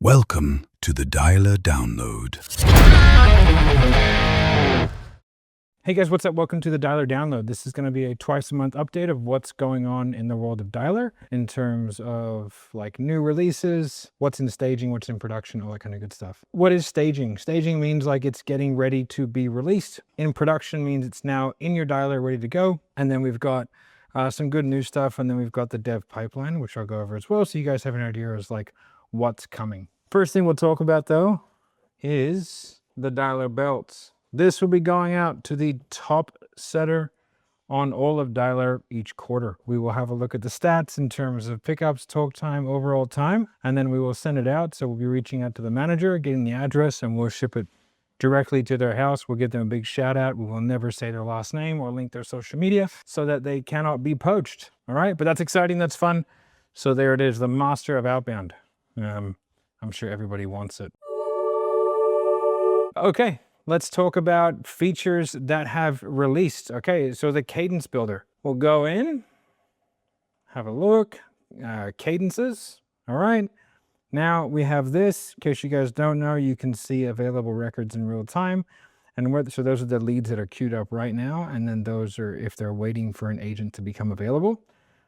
Welcome to the Dialer Download. Hey guys, what's up? Welcome to the Dialer Download. This is going to be a twice-a-month update of what's going on in the world of Dialer in terms of like new releases, what's in staging, what's in production, all that kind of good stuff. What is staging? Staging means like it's getting ready to be released. In production means it's now in your Dialer ready to go. And then we've got some good new stuff, and then we've got the dev pipeline, which I'll go over as well, so you guys have an idea as like what's coming. First thing we'll talk about though is the Dialer belts. This will be going out to the top setter on all of Dialer each quarter. We will have a look at the stats in terms of pickups, talk time, overall time, and then we will send it out. So we'll be reaching out to the manager, getting the address, and we'll ship it directly to their house. We'll give them a big shout out. We will never say their last name or link their social media so that they cannot be poached. All right, but that's exciting, that's fun. So there it is, the master of outbound. I'm sure everybody wants it. Okay, let's talk about features that have released. Okay, so the cadence builder. We'll go in, have a look, cadences. All right, now we have this. In case you guys don't know, you can see available records in real time. And so those are the leads that are queued up right now. And then those are if they're waiting for an agent to become available.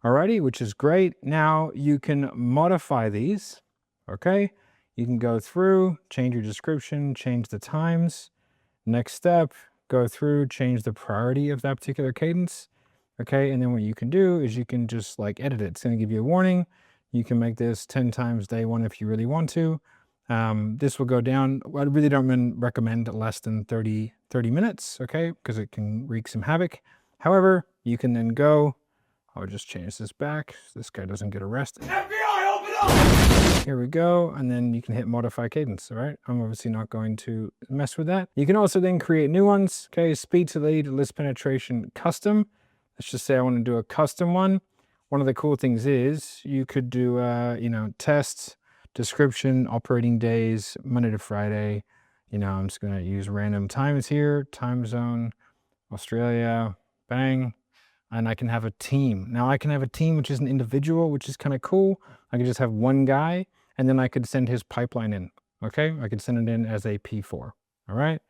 Alrighty, which is great. Now you can modify these. Okay, you can go through, change your description, change the times. Next step, go through, change the priority of that particular cadence. Okay, and then what you can do is you can just like edit it. It's going to give you a warning. You can make this 10 times day one if you really want to. This will go down. I really don't recommend less than 30 minutes, okay, because it can wreak some havoc. However, you can then go, I'll just change this back so this guy doesn't get arrested. FBI, open up! Here we go, and then you can hit modify cadence, all right? I'm obviously not going to mess with that. You can also then create new ones, okay? Speed to lead, list penetration, custom. Let's just say I want to do a custom one. One of the cool things is you could do, tests, description, operating days, Monday to Friday. I'm just going to use random times here, time zone, Australia, bang. And I can have a team. Now I can have a team which is an individual, which is kind of cool. I can just have one guy, and then I could send his pipeline in, okay? I could send it in as a P4, all right?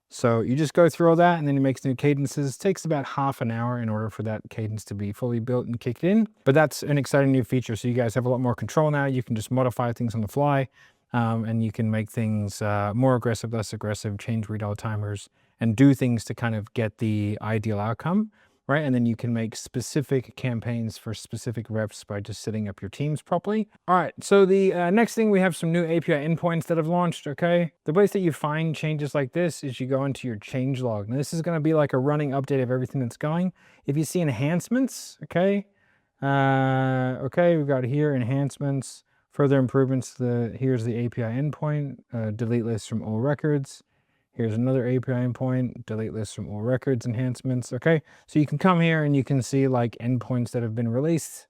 So you just go through all that, and then it makes new cadences. It takes about half an hour in order for that cadence to be fully built and kicked in. But that's an exciting new feature. So you guys have a lot more control now. You can just modify things on the fly, and you can make things more aggressive, less aggressive, change read all timers, and do things to kind of get the ideal outcome. Right, and then you can make specific campaigns for specific reps by just setting up your teams properly. All right, so the next thing, we have some new API endpoints that have launched, okay? The place that you find changes like this is you go into your change log. Now this is gonna be like a running update of everything that's going. If you see enhancements, okay? We've got here enhancements, further improvements, here's the API endpoint, delete lists from all records. Here's another API endpoint, delete lists from all records enhancements, okay? So you can come here and you can see like endpoints that have been released,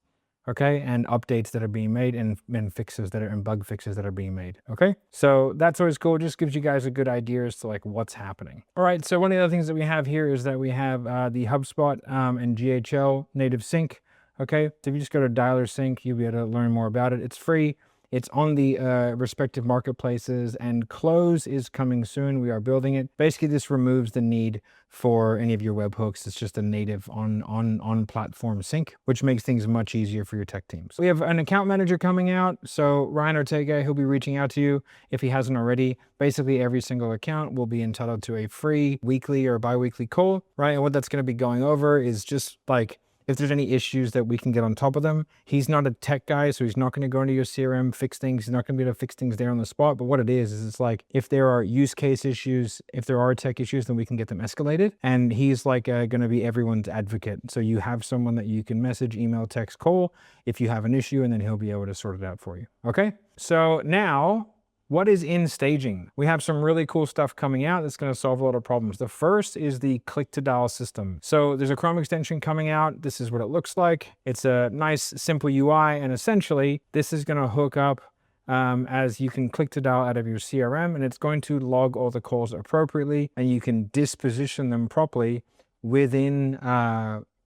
okay? And updates that are being made and fixes that are, and bug fixes that are being made, okay? So that's always cool. It just gives you guys a good idea as to like what's happening. All right, so one of the other things that we have here is that we have the HubSpot and GHL native sync, okay? So if you just go to Dialer Sync, you'll be able to learn more about it. It's free. It's on the respective marketplaces, and Close is coming soon. We are building it. Basically, this removes the need for any of your webhooks. It's just a native on-platform sync, which makes things much easier for your tech teams. We have an account manager coming out. So Ryan Ortega, he'll be reaching out to you if he hasn't already. Basically, every single account will be entitled to a free weekly or bi-weekly call, right? And what that's going to be going over is just like, if there's any issues that we can get on top of them. He's not a tech guy, so he's not going to go into your CRM, fix things. He's not going to be able to fix things there on the spot. But what it is it's like, if there are use case issues, if there are tech issues, then we can get them escalated. And he's like going to be everyone's advocate. So you have someone that you can message, email, text, call if you have an issue, and then he'll be able to sort it out for you. Okay? So now, what is in staging? We have some really cool stuff coming out that's going to solve a lot of problems. The first is the click to dial system. So there's a Chrome extension coming out. This is what it looks like. It's a nice, simple UI. And essentially, this is going to hook up as you can click to dial out of your CRM, and it's going to log all the calls appropriately, and you can disposition them properly within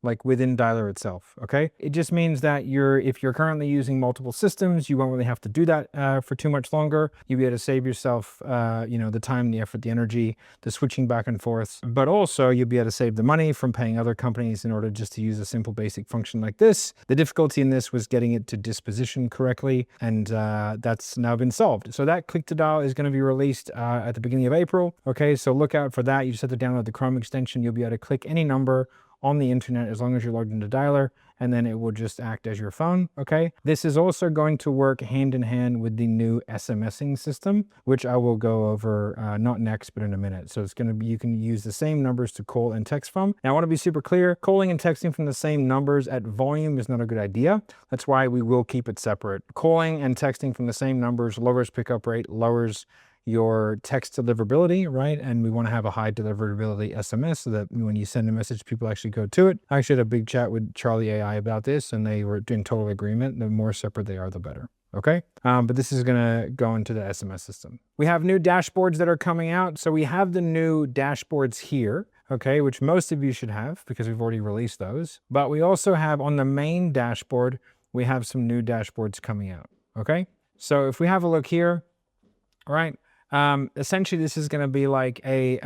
like within Dialer itself, okay? It just means that if you're currently using multiple systems, you won't really have to do that for too much longer. You'll be able to save yourself, the time, the effort, the energy, the switching back and forth. But also you'll be able to save the money from paying other companies in order just to use a simple basic function like this. The difficulty in this was getting it to disposition correctly, and that's now been solved. So that click to dial is going to be released at the beginning of April. Okay, so look out for that. You just have to download the Chrome extension. You'll be able to click any number on the internet as long as you're logged into Dialer, and then it will just act as your phone, okay? This is also going to work hand in hand with the new SMSing system, which I will go over not next, but in a minute. So it's gonna be, you can use the same numbers to call and text from. Now I wanna be super clear, calling and texting from the same numbers at volume is not a good idea. That's why we will keep it separate. Calling and texting from the same numbers lowers pickup rate, lowers your text deliverability, right? And we want to have a high deliverability SMS so that when you send a message, people actually go to it. I actually had a big chat with Charlie AI about this, and they were in total agreement. The more separate they are, the better. Okay. But this is going to go into the SMS system. We have new dashboards that are coming out. So we have the new dashboards here, okay, which most of you should have because we've already released those. But we also have on the main dashboard, we have some new dashboards coming out. Okay. So if we have a look here, all right. Essentially this is going to be like a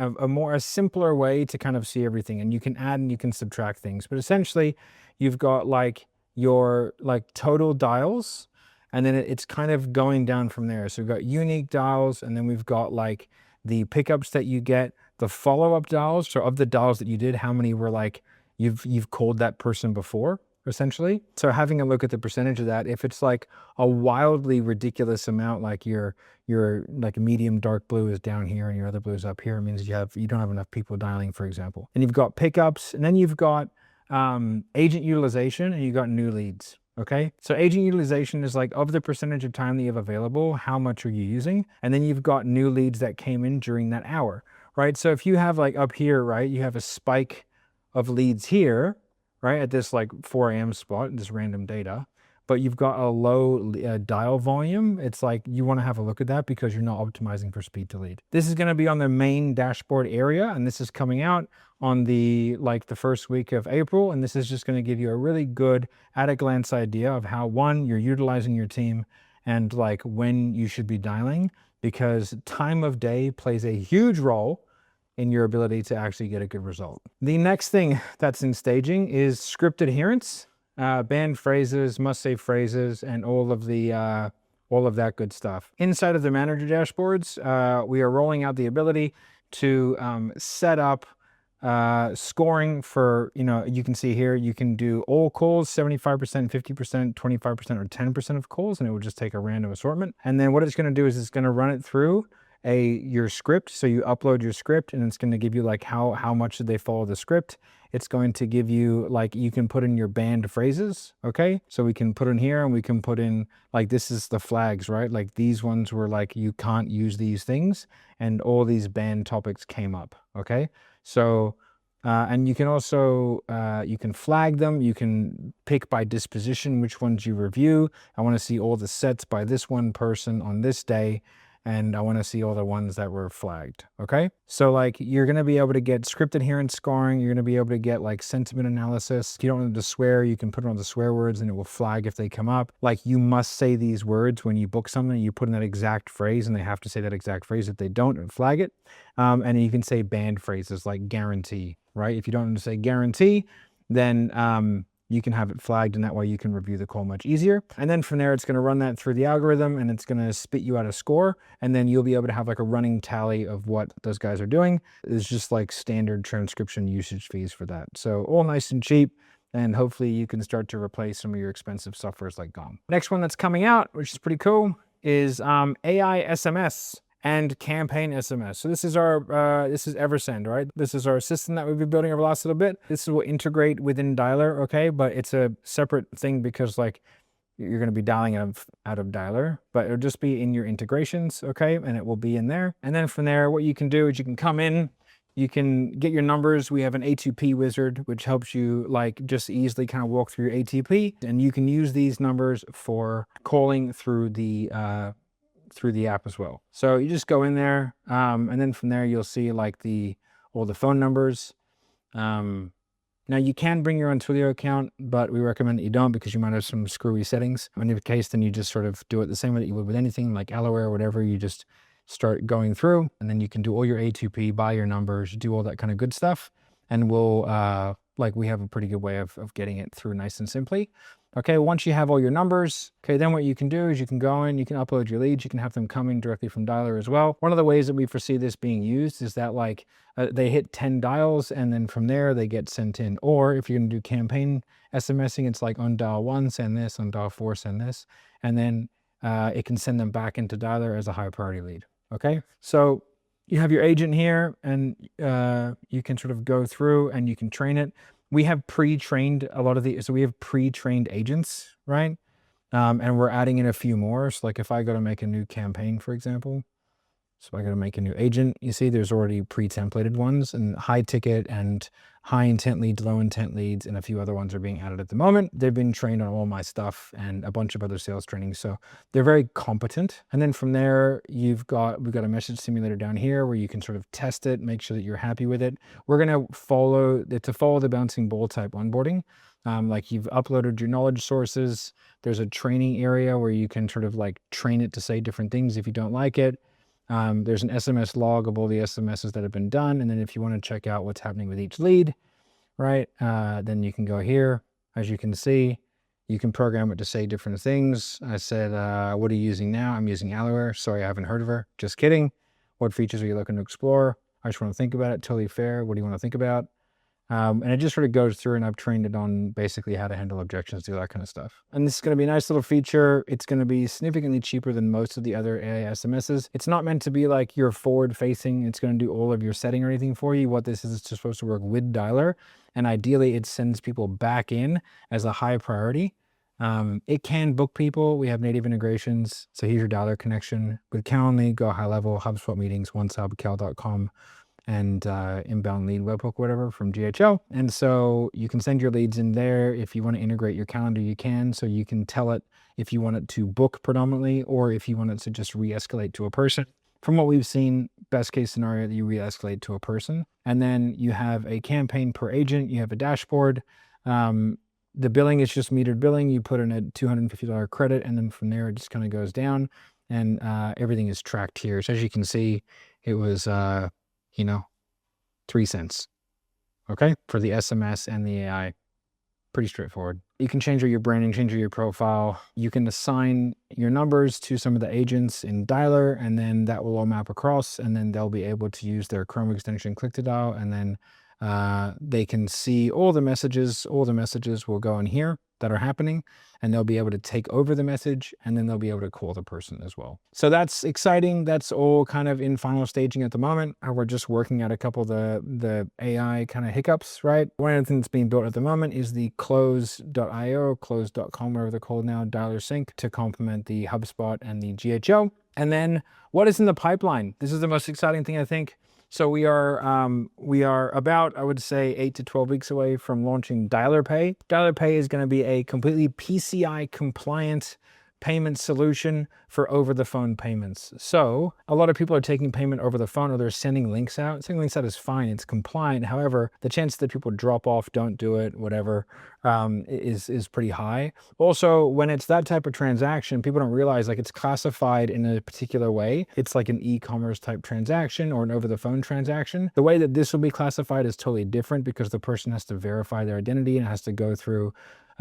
simpler way to kind of see everything, and you can add and you can subtract things, but essentially you've got like your total dials, and then it's kind of going down from there. So we've got unique dials, and then we've got like the pickups that you get, the follow-up dials. So of the dials that you did, how many were like you've called that person before, essentially. So having a look at the percentage of that, if it's like a wildly ridiculous amount, like your like medium dark blue is down here and your other blue is up here, it means you don't have enough people dialing, for example. And you've got pickups, and then you've got agent utilization, and you've got new leads. Okay, so agent utilization is like of the percentage of time that you have available, how much are you using? And then you've got new leads that came in during that hour, right? So if you have like up here, right, you have a spike of leads here, right, at this like 4 a.m. spot, this random data, but you've got a low dial volume. It's like you want to have a look at that because you're not optimizing for speed to lead. This is going to be on the main dashboard area, and this is coming out on the first week of April, and this is just going to give you a really good at a glance idea of how, one, you're utilizing your team and like when you should be dialing, because time of day plays a huge role in your ability to actually get a good result. The next thing that's in staging is script adherence, banned phrases, must-save phrases, and all of that good stuff. Inside of the manager dashboards, we are rolling out the ability to set up scoring for, you can see here, you can do all calls, 75%, 50%, 25%, or 10% of calls, and it will just take a random assortment. And then what it's going to do is it's going to run it through your script. So you upload your script, and it's going to give you like how much did they follow the script. It's going to give you like, you can put in your banned phrases. Okay, so we can put in here, and we can put in like, this is the flags, right? Like these ones were like, you can't use these things, and all these banned topics came up. Okay, so and you can also you can flag them. You can pick by disposition which ones you review. I want to see all the sets by this one person on this day, and I want to see all the ones that were flagged. Okay, so like you're going to be able to get script adherence scoring. You're going to be able to get like sentiment analysis. If you don't want them to swear, you can put it on the swear words, and it will flag if they come up. Like, you must say these words when you book something. You put in that exact phrase, and they have to say that exact phrase. If they don't, flag it. And you can say banned phrases like guarantee, right? If you don't want to say guarantee, then you can have it flagged, and that way you can review the call much easier. And then from there, it's going to run that through the algorithm, and it's going to spit you out a score. And then you'll be able to have like a running tally of what those guys are doing. It's just like standard transcription usage fees for that. So all nice and cheap. And hopefully you can start to replace some of your expensive softwares like Gong. Next one that's coming out, which is pretty cool, is AI SMS and campaign SMS. So this is this is Eversend, right? This is our system that we've been building over the last little bit. This will integrate within Dialer, okay? But it's a separate thing because like you're going to be dialing out of Dialer, but it'll just be in your integrations, okay? And it will be in there. And then from there, what you can do is you can come in, you can get your numbers. We have an A2P wizard, which helps you like just easily kind of walk through your ATP, and you can use these numbers for calling through the app as well. So you just go in there, and then from there you'll see like all the phone numbers, Now you can bring your own Twilio account, but we recommend that you don't because you might have some screwy settings. In the case, then you just sort of do it the same way that you would with anything like Alloy or whatever. You just start going through, and then you can do all your A2P, buy your numbers, do all that kind of good stuff. And we'll, we have a pretty good way of getting it through nice and simply. Okay, once you have all your numbers, okay, then what you can do is you can go in, you can upload your leads, you can have them coming directly from Dialer as well. One of the ways that we foresee this being used is that they hit 10 dials and then from there they get sent in. Or if you're gonna do campaign SMSing, it's like on dial 1, send this, on dial 4, send this, and then it can send them back into Dialer as a high priority lead, okay? So you have your agent here and you can sort of go through and you can train it. We have pre-trained a lot of so we have pre-trained agents, right? And we're adding in a few more. So like if I go to make a new campaign, for example, so I got to make a new agent, you see there's already pre-templated ones, and high ticket and high intent leads, low intent leads, and a few other ones are being added at the moment. They've been trained on all my stuff and a bunch of other sales trainings. So they're very competent. And then from there, we've got a message simulator down here where you can sort of test it, make sure that you're happy with it. We're going to follow the bouncing ball type onboarding. Like you've uploaded your knowledge sources. There's a training area where you can sort of like train it to say different things if you don't like it. There's an SMS log of all the SMSs that have been done. And then if you want to check out what's happening with each lead, right, then you can go here. As you can see, you can program it to say different things. I said, what are you using now? I'm using Alloy. Sorry, I haven't heard of her. Just kidding. What features are you looking to explore? I just want to think about it. Totally fair. What do you want to think about? And it just sort of goes through, and I've trained it on basically how to handle objections, do that kind of stuff. And this is going to be a nice little feature. It's going to be significantly cheaper than most of the other AI SMSs. It's not meant to be like you're forward facing. It's going to do all of your setting or anything for you. What this is, it's just supposed to work with Dialer. And ideally it sends people back in as a high priority. It can book people. We have native integrations. So here's your Dialer connection with Calendly, Go High Level, HubSpot Meetings, OneSub, Cal.com. and inbound lead webhook, whatever, from GHL. And so you can send your leads in there. If you want to integrate your calendar, you can. So you can tell it if you want it to book predominantly, or if you want it to just re-escalate to a person. From what we've seen, best case scenario, that you re-escalate to a person. And then you have a campaign per agent. You have a dashboard. The billing is just metered billing. You put in a $250 credit, and then from there, it just kind of goes down, and everything is tracked here. So as you can see, it was 3 cents, okay, for the SMS and the AI. Pretty straightforward. You can change your branding, change your profile. You can assign your numbers to some of the agents in Dialer, and then that will all map across, and then they'll be able to use their Chrome extension Click to Dial, and then they can see all the messages. All the messages will go in here that are happening, and they'll be able to take over the message, and then they'll be able to call the person as well. So that's exciting. That's all kind of in final staging at the moment. We're just working out a couple of the AI kind of hiccups, right? One of the things that's being built at the moment is the close.io, close.com, whatever they're called now, Dialer Sync, to complement the HubSpot and the GHO. And then what is in the pipeline? This is the most exciting thing, I think. So we are about, I would say, 8 to 12 weeks away from launching Dialer Pay. Dialer Pay is going to be a completely PCI compliant payment solution for over-the-phone payments. So a lot of people are taking payment over the phone, or they're sending links out. Sending links out is fine, it's compliant. However, the chance that people drop off, don't do it, whatever, is pretty high. Also, when it's that type of transaction, people don't realize, like, it's classified in a particular way. It's like an e-commerce type transaction or an over-the-phone transaction. The way that this will be classified is totally different, because the person has to verify their identity and has to go through.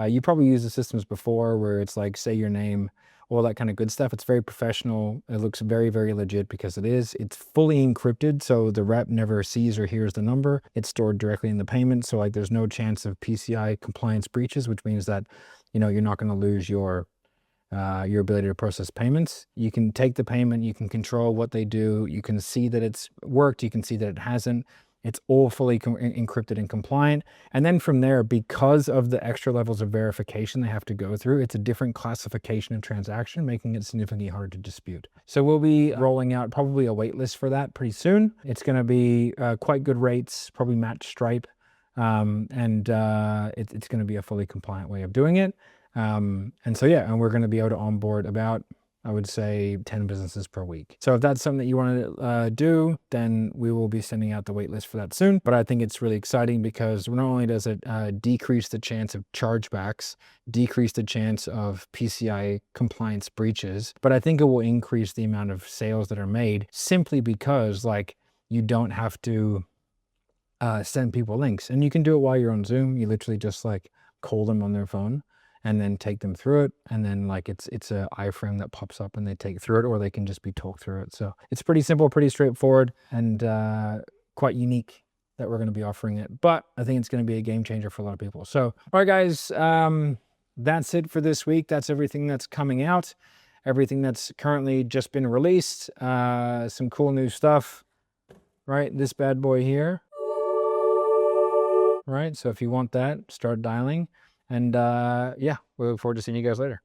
You probably used the systems before where it's like, say your name, all that kind of good stuff. It's very professional. It looks very, very legit, because it is. It's fully encrypted, so the rep never sees or hears the number. It's stored directly in the payment, so like there's no chance of PCI compliance breaches, which means that, you're not going to lose your ability to process payments. You can take the payment, you can control what they do, you can see that it's worked, you can see that it hasn't. It's all fully encrypted and compliant. And then from there, because of the extra levels of verification they have to go through, it's a different classification of transaction, making it significantly harder to dispute. So we'll be rolling out probably a wait list for that pretty soon. It's going to be quite good rates, probably match Stripe. It's going to be a fully compliant way of doing it. And so, yeah, and we're going to be able to onboard about I would say 10 businesses per week. So if that's something that you want to do, then we will be sending out the waitlist for that soon. But I think it's really exciting because not only does it decrease the chance of chargebacks, decrease the chance of PCI compliance breaches, but I think it will increase the amount of sales that are made simply because like you don't have to send people links, and you can do it while you're on Zoom. You literally just like call them on their phone and then take them through it, and then like it's a iframe that pops up and they take through it, or they can just be talked through it. So it's pretty simple, pretty straightforward, and quite unique that we're going to be offering it. But I think it's going to be a game changer for a lot of people. So all right, guys, that's it for this week. That's everything that's coming out, everything that's currently just been released, some cool new stuff, right? This bad boy here. Right, so if you want that, start dialing. And yeah, we look forward to seeing you guys later.